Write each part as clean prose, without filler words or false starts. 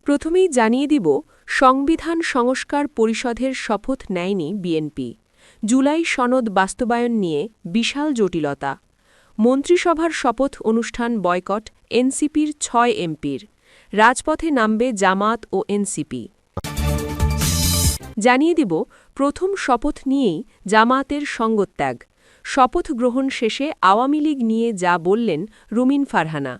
প্রথমেই জানিয়ে দিব, সংবিধান সংস্কার পরিষদের শপথ নেয়নি বিএনপি। জুলাই সনদ বাস্তবায়ন নিয়ে বিশাল জটিলতা। মন্ত্রিসভার শপথ অনুষ্ঠান বয়কট এনসিপির ৬ এমপির। রাজপথে নামবে জামায়াত ও এনসিপি। জানিয়ে দিব, প্রথম শপথ নিয়েই জামায়াতের সঙ্গত্যাগ। শপথ গ্রহণ শেষে আওয়ামী লীগ নিয়ে যা বললেন রুমিন ফারহানা।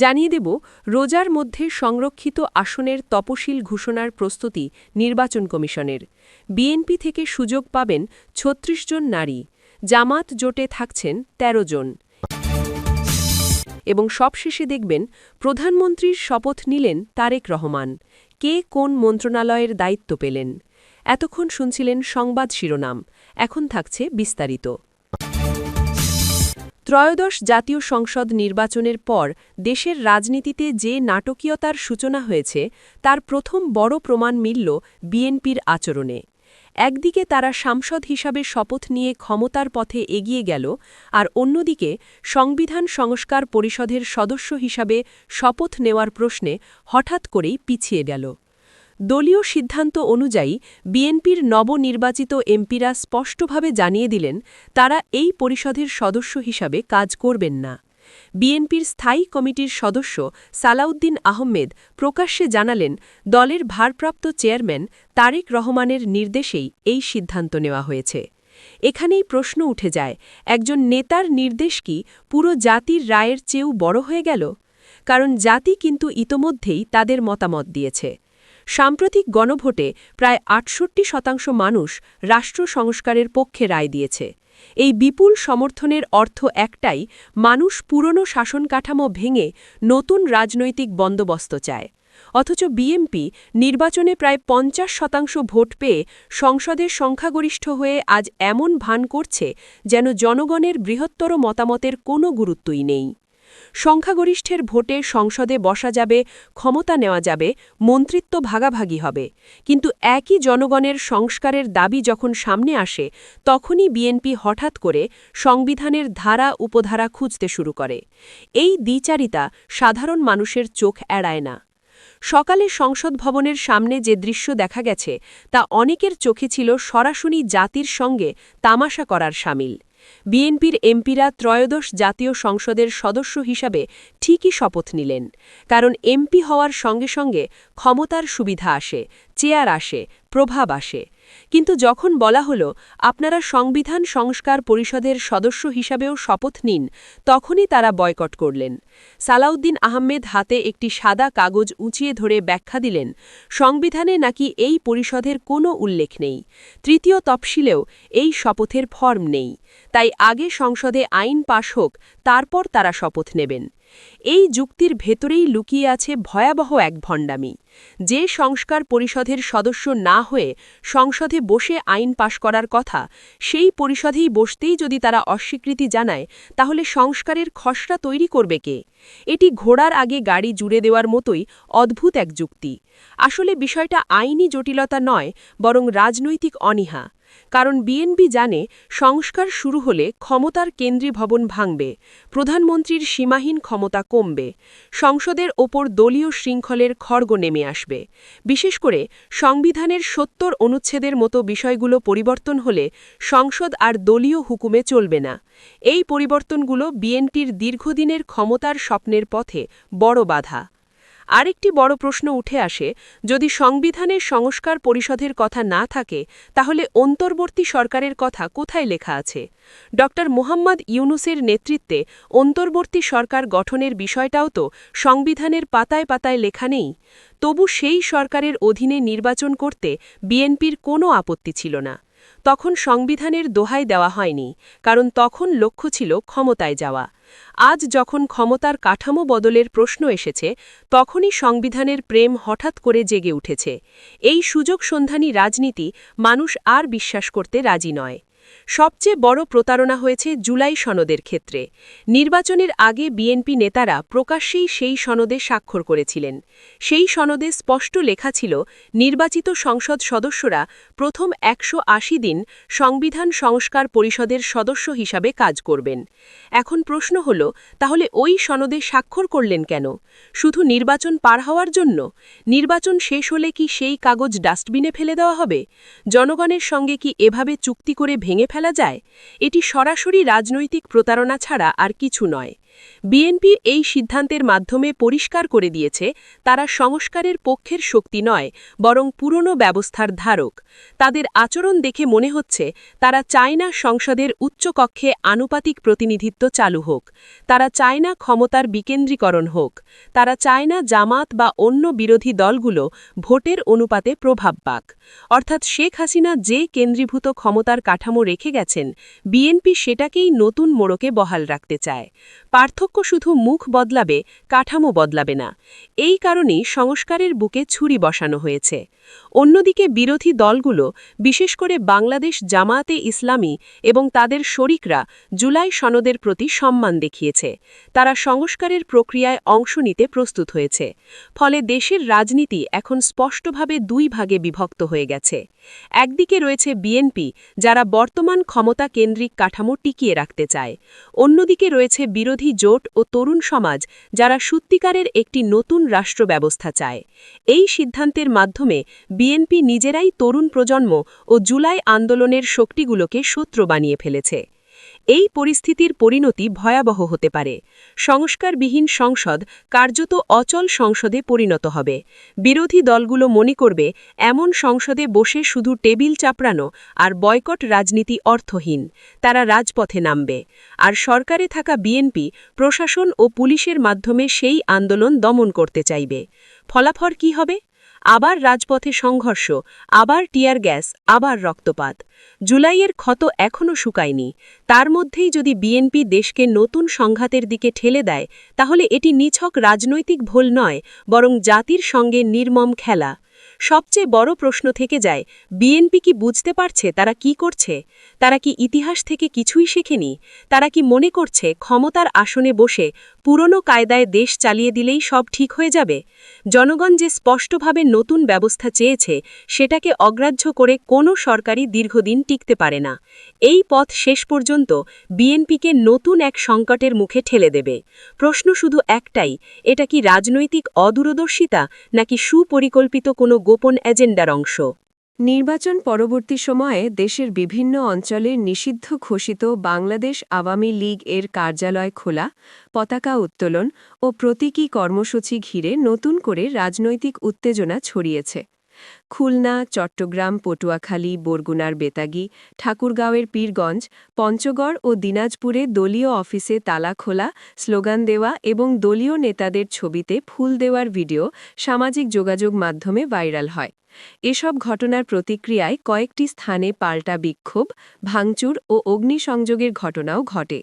জানিয়ে দেব, রোজার মধ্যে সংরক্ষিত আসনের তফসিল ঘোষণার প্রস্তুতি নির্বাচন কমিশনের। বিএনপি থেকে সুযোগ পাবেন ৩৬ জন নারী। জামাত জোটে থাকছেন ১৩ জন। এবং সবশেষে দেখবেন, প্রধানমন্ত্রীর শপথ নিলেন তারেক রহমান। কে কোন মন্ত্রণালয়ের দায়িত্ব পেলেন? এতক্ষণ শুনছিলেন সংবাদ শিরোনাম, এখন থাকছে বিস্তারিত। ত্রয়োদশ জাতীয় সংসদ নির্বাচনের পর দেশের রাজনীতিতে যে নাটকীয়তার সূচনা হয়েছে, তার প্রথম বড় প্রমাণ মিলল বিএনপির আচরণে। একদিকে তারা সাংসদ হিসাবে শপথ নিয়ে ক্ষমতার পথে এগিয়ে গেল, আর অন্যদিকে সংবিধান সংস্কার পরিষদের সদস্য হিসাবে শপথ নেওয়ার প্রশ্নে হঠাৎ করেই পিছিয়ে গেল। দলীয় সিদ্ধান্ত অনুযায়ী বিএনপির নবনির্বাচিত এমপিরা স্পষ্টভাবে জানিয়ে দিলেন, তারা এই পরিষদের সদস্য হিসাবে কাজ করবেন না। বিএনপির স্থায়ী কমিটির সদস্য সালাউদ্দিন আহমেদ প্রকাশ্যে জানালেন, দলের ভারপ্রাপ্ত চেয়ারম্যান তারেক রহমানের নির্দেশেই এই সিদ্ধান্ত নেওয়া হয়েছে। এখানেই প্রশ্ন উঠে যায়, একজন নেতার নির্দেশ কি পুরো জাতির রায়ের চেয়েও বড় হয়ে গেল? কারণ জাতি কিন্তু ইতোমধ্যেই তাদের মতামত দিয়েছে। সাম্প্রতিক গণভোটে প্রায় ৬৮% মানুষ রাষ্ট্র সংস্কারের পক্ষে রায় দিয়েছে। এই বিপুল সমর্থনের অর্থ একটাই, মানুষ পুরনো শাসন কাঠামো ভেঙে নতুন রাজনৈতিক বন্দোবস্ত চায়। অথচ বিএনপি নির্বাচনে প্রায় ৫০% ভোট পেয়ে সংসদের সংখ্যাগরিষ্ঠ হয়ে আজ এমন ভান করছে যেন জনগণের বৃহত্তর মতামতের কোনো গুরুত্বই নেই। সংখ্যাগরিষ্ঠের ভোটে সংসদে বসা যাবে, ক্ষমতা নেওয়া যাবে, মন্ত্রিত্ব ভাগাভাগি হবে, কিন্তু একই জনগণের সংস্কারের দাবি যখন সামনে আসে, তখনই বিএনপি হঠাৎ করে সংবিধানের ধারা উপধারা খুঁজতে শুরু করে। এই দ্বিচারিতা সাধারণ মানুষের চোখ এড়ায় না। সকালে সংসদ ভবনের সামনে যে দৃশ্য দেখা গেছে, তা অনেকের চোখে ছিল সরাসরি জাতির সঙ্গে তামাশা করার শামিল। বিএনপির এমপিরা ত্রয়োদশ জাতীয় সংসদের সদস্য হিসাবে ঠিকই শপথ নিলেন, কারণ এমপি হওয়ার সঙ্গে সঙ্গে ক্ষমতার সুবিধা আসে, চেয়ার আসে, প্রভাব আসে। কিন্তু যখন বলা হলো, আপনারা সংবিধান সংস্কার পরিষদের সদস্য হিসাবেও শপথ নিন, তখনই তারা বয়কট করলেন। সালাউদ্দিন আহমেদ হাতে একটি সাদা কাগজ উঁচিয়ে ধরে ব্যাখ্যা দিলেন, সংবিধানে নাকি এই পরিষদের কোনো উল্লেখ নেই, তৃতীয় তফসিলেও এই শপথের ফর্ম নেই, তাই আগে সংসদে আইন পাশ হোক, তারপর তারা শপথ নেবেন। এই যুক্তির ভেতরেই লুকিয়ে আছে ভয়াবহ এক ভণ্ডামি। যে সংস্কার পরিষদের সদস্য না হয়ে সংসদে বসে আইন পাশ করার কথা, সেই পরিষদেই বসতেই যদি তারা অস্বীকৃতি জানায়, তাহলে সংস্কারের খসড়া তৈরি করবে কে? এটি ঘোড়ার আগে গাড়ি জুড়ে দেওয়ার মতোই অদ্ভুত এক যুক্তি। আসলে বিষয়টা আইনি জটিলতা নয়, বরং রাজনৈতিক অনীহা। কারণ বিএনপি জানে, সংস্কার শুরু হলে ক্ষমতার কেন্দ্রীভবন ভাঙবে, প্রধানমন্ত্রীর সীমাহীন ক্ষমতা কমবে, সংসদের ওপর দলীয় শৃঙ্খলের খড়গ নেমে আসবে। বিশেষ করে সংবিধানের ৭০ অনুচ্ছেদের মতো বিষয়গুলো পরিবর্তন হলে সংসদ আর দলীয় হুকুমে চলবে না। এই পরিবর্তনগুলো বিএনপির দীর্ঘদিনের ক্ষমতার স্বপ্নের পথে বড় বাধা। আরেকটি বড় প্রশ্ন উঠে আসে, যদি সংবিধানের সংস্কার পরিষদের কথা না থাকে, তাহলে অন্তর্বর্তী সরকারের কথা কোথায় লেখা আছে? ড. মোহাম্মদ ইউনূসের নেতৃত্বে অন্তর্বর্তী সরকার গঠনের বিষয়টাও তো সংবিধানের পাতায় পাতায় লেখা নেই। তবু সেই সরকারের অধীনে নির্বাচন করতে বিএনপির কোনো আপত্তি ছিল না। তখন সংবিধানের দোহাই দেওয়া হয়নি, কারণ তখন লক্ষ্য ছিল ক্ষমতায় যাওয়া। আজ যখন ক্ষমতার কাঠামো বদলের প্রশ্ন এসেছে, তখনই সংবিধানের প্রেম হঠাৎ করে জেগে উঠেছে। এই সুযোগ সন্ধানী রাজনীতি মানুষ আর বিশ্বাস করতে রাজি নয়। সবচেয়ে বড় প্রতারণা হয়েছে জুলাই সনদের ক্ষেত্রে। নির্বাচনের আগে বিএনপি নেতারা প্রকাশ্যেই সেই সনদে স্বাক্ষর করেছিলেন। সেই সনদে স্পষ্ট লেখা ছিল, নির্বাচিত সংসদ সদস্যরা প্রথম 180 দিন সংবিধান সংস্কার পরিষদের সদস্য হিসাবে কাজ করবেন। এখন প্রশ্ন হল, তাহলে ওই সনদে স্বাক্ষর করলেন কেন? শুধু নির্বাচন পার হওয়ার জন্য? নির্বাচন শেষ হলে কি সেই কাগজ ডাস্টবিনে ফেলে দেওয়া হবে? জনগণের সঙ্গে কি এভাবে চুক্তি করে ভেঙে ফেলা যায়? এটি সরাসরি রাজনৈতিক প্রতারণা ছাড়া আর কিছু নয়। বিএনপি এই সিদ্ধান্তের মাধ্যমে পরিষ্কার করে দিয়েছে, তারা সংস্কারের পক্ষের শক্তি নয়, বরং পুরনো ব্যবস্থার ধারক। তাদের আচরণ দেখে মনে হচ্ছে, তারা চায় না সংসদের উচ্চকক্ষে আনুপাতিক প্রতিনিধিত্ব চালু হোক। তারা চায় না ক্ষমতার বিকেন্দ্রীকরণ হোক। তারা চায় না জামাত বা অন্য বিরোধী দলগুলো ভোটের অনুপাতে প্রভাব পাক। অর্থাৎ শেখ হাসিনা যে কেন্দ্রীভূত ক্ষমতার কাঠামো রেখে গেছেন, বিএনপি সেটাকেই নতুন মোড়কে বহাল রাখতে চায়। পার্থক্য শুধু মুখ বদলাবে, কাঠামো বদলাবে না। এই কারণেই সংস্কারের বুকে ছুরি বসানো হয়েছে। অন্যদিকে বিরোধী দলগুলো, বিশেষ করে বাংলাদেশ জামায়াতে ইসলামী এবং তাদের শরিকরা, জুলাই সনদের প্রতি সম্মান দেখিয়েছে। তারা সংস্কারের প্রক্রিয়ায় অংশ নিতে প্রস্তুত হয়েছে। ফলে দেশের রাজনীতি এখন স্পষ্টভাবে দুই ভাগে বিভক্ত হয়ে গেছে। একদিকে রয়েছে বিএনপি, যারা বর্তমান ক্ষমতা কেন্দ্রিক কাঠামো টিকিয়ে রাখতে চায়। অন্যদিকে রয়েছে বিরোধী জোট ও তরুণ সমাজ, যারা সত্যিকারের একটি নতুন রাষ্ট্র ব্যবস্থা চায়। এই সিদ্ধান্তের মাধ্যমে বিএনপি নিজেরাই তরুণ প্রজন্ম ও জুলাই আন্দোলনের শক্তিগুলোকে শত্রু বানিয়ে ফেলেছে। এই পরিস্থিতির পরিণতি ভয়াবহ হতে পারে। সংস্কারবিহীন সংসদ কার্যত অচল সংসদে পরিণত হবে। বিরোধী দলগুলো মনে করবে, এমন সংসদে বসে শুধু টেবিল চাপড়ানো আর বয়কট রাজনীতি অর্থহীন। তারা রাজপথে নামবে। আর সরকারে থাকা বিএনপি প্রশাসন ও পুলিশের মাধ্যমে সেই আন্দোলন দমন করতে চাইবে। ফলাফল কি হবে? আবার রাজপথে সংঘর্ষ, আবার টিয়ার গ্যাস, আবার রক্তপাত। জুলাইয়ের ক্ষত এখনও শুকায়নি। তার মধ্যেই যদি বিএনপি দেশকে নতুন সংঘাতের দিকে ঠেলে দেয়, তাহলে এটি নিছক রাজনৈতিক ভুল নয়, বরং জাতির সঙ্গে নির্মম খেলা। সবচেয়ে বড় প্রশ্ন থেকে যায়, বিএনপি কি বুঝতে পারছে তারা কি করছে? তারা কি ইতিহাস থেকে কিছুই শেখেনি? তারা কি মনে করছে ক্ষমতার আসনে বসে পুরনো কায়দায় দেশ চালিয়ে দিলেই সব ঠিক হয়ে যাবে? জনগণ যে স্পষ্টভাবে নতুন ব্যবস্থা চেয়েছে, সেটাকে অগ্রাহ্য করে কোনো সরকারই দীর্ঘদিন টিকতে পারে না। এই পথ শেষ পর্যন্ত বিএনপিকে নতুন এক সংকটের মুখে ঠেলে দেবে। প্রশ্ন শুধু একটাই, এটা কি রাজনৈতিক অদূরদর্শিতা নাকি সুপরিকল্পিত কোনো গোপন এজেন্ডার অংশ? নির্বাচন পরবর্তী সময়ে দেশের বিভিন্ন অঞ্চলের নিষিদ্ধ ঘোষিত বাংলাদেশ আওয়ামী লীগ এর কার্যালয় খোলা, পতাকা উত্তোলন ও প্রতীকী কর্মসূচি ঘিরে নতুন করে রাজনৈতিক উত্তেজনা ছড়িয়েছে। খুলনা, চট্টগ্রাম, পটুয়াখালী, বরগুনার বেতাগী, ঠাকুরগাঁওয়ের পীরগঞ্জ, পঞ্চগড় ও দিনাজপুরে দলীয় অফিসে তালা খোলা, স্লোগান দেওয়া এবং দলীয় নেতাদের ছবিতে ফুল দেওয়ার ভিডিও সামাজিক যোগাযোগ মাধ্যমে ভাইরাল হয়। এসব ঘটনার প্রতিক্রিয়ায় কয়েকটি স্থানে পাল্টা বিক্ষোভ, ভাঙচুর ও অগ্নিসংযোগের ঘটনাও ঘটে।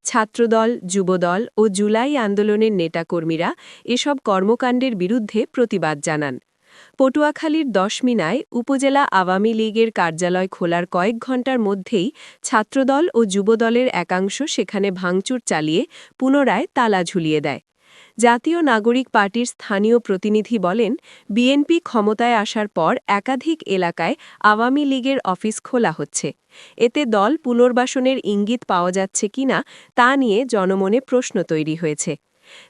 ছাত্রদল, যুবদল ও জুলাই আন্দোলনের নেতাকর্মীরা এসব কর্মকাণ্ডের বিরুদ্ধে প্রতিবাদ জানান। পটুয়াখালীর দশমিনায় উপজেলা আওয়ামী লীগের কার্যালয় খোলার কয়েক ঘণ্টার মধ্যেই ছাত্রদল ও যুবদলের একাংশ সেখানে ভাঙচুর চালিয়ে পুনরায় তালা ঝুলিয়ে দেয়। জাতীয় নাগরিক পার্টির স্থানীয় প্রতিনিধি বলেন, বিএনপি ক্ষমতায় আসার পর একাধিক এলাকায় আওয়ামী লীগের অফিস খোলা হচ্ছে। এতে দল পুনর্বাসনের ইঙ্গিত পাওয়া যাচ্ছে কিনা তা নিয়ে জনমনে প্রশ্ন তৈরি হয়েছে।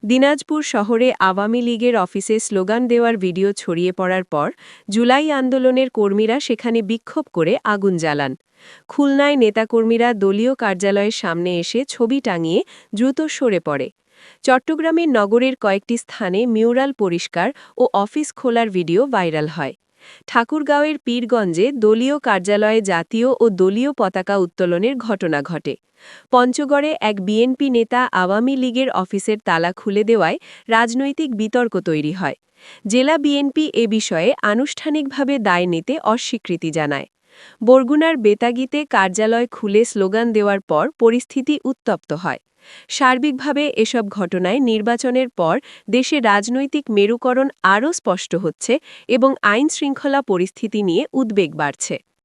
দিনাজপুর শহরে আওয়ামী লীগের অফিসে স্লোগান দেওয়ার ভিডিও ছড়িয়ে পড়ার পর জুলাই আন্দোলনের কর্মীরা সেখানে বিক্ষোভ করে আগুন জ্বালান। খুলনায় নেতাকর্মীরা দলীয় কার্যালয়ের সামনে এসে ছবি টাঙিয়ে দ্রুত সরে পড়ে। চট্টগ্রামের নগরের কয়েকটি স্থানে মিউরাল পরিষ্কার ও অফিস খোলার ভিডিও ভাইরাল হয়। ঠাকুরগাঁওয়ের পীরগঞ্জে দলীয় কার্যালয়ে জাতীয় ও দলীয় পতাকা উত্তোলনের ঘটনা ঘটে। পঞ্চগড়ে এক বিএনপি নেতা আওয়ামী লীগের অফিসের তালা খুলে দেওয়ায় রাজনৈতিক বিতর্ক তৈরি হয়। জেলা বিএনপি এ বিষয়ে আনুষ্ঠানিকভাবে দায় নিতে অস্বীকৃতি জানায়। বরগুনার বেতাগীতে কার্যালয় খুলে স্লোগান দেওয়ার পর পরিস্থিতি উত্তপ্ত হয়। সার্বিকভাবে এসব ঘটনায় নির্বাচনের পর দেশে রাজনৈতিক মেরুকরণ আরও স্পষ্ট হচ্ছে এবং আইনশৃঙ্খলা পরিস্থিতি নিয়ে উদ্বেগ বাড়ছে।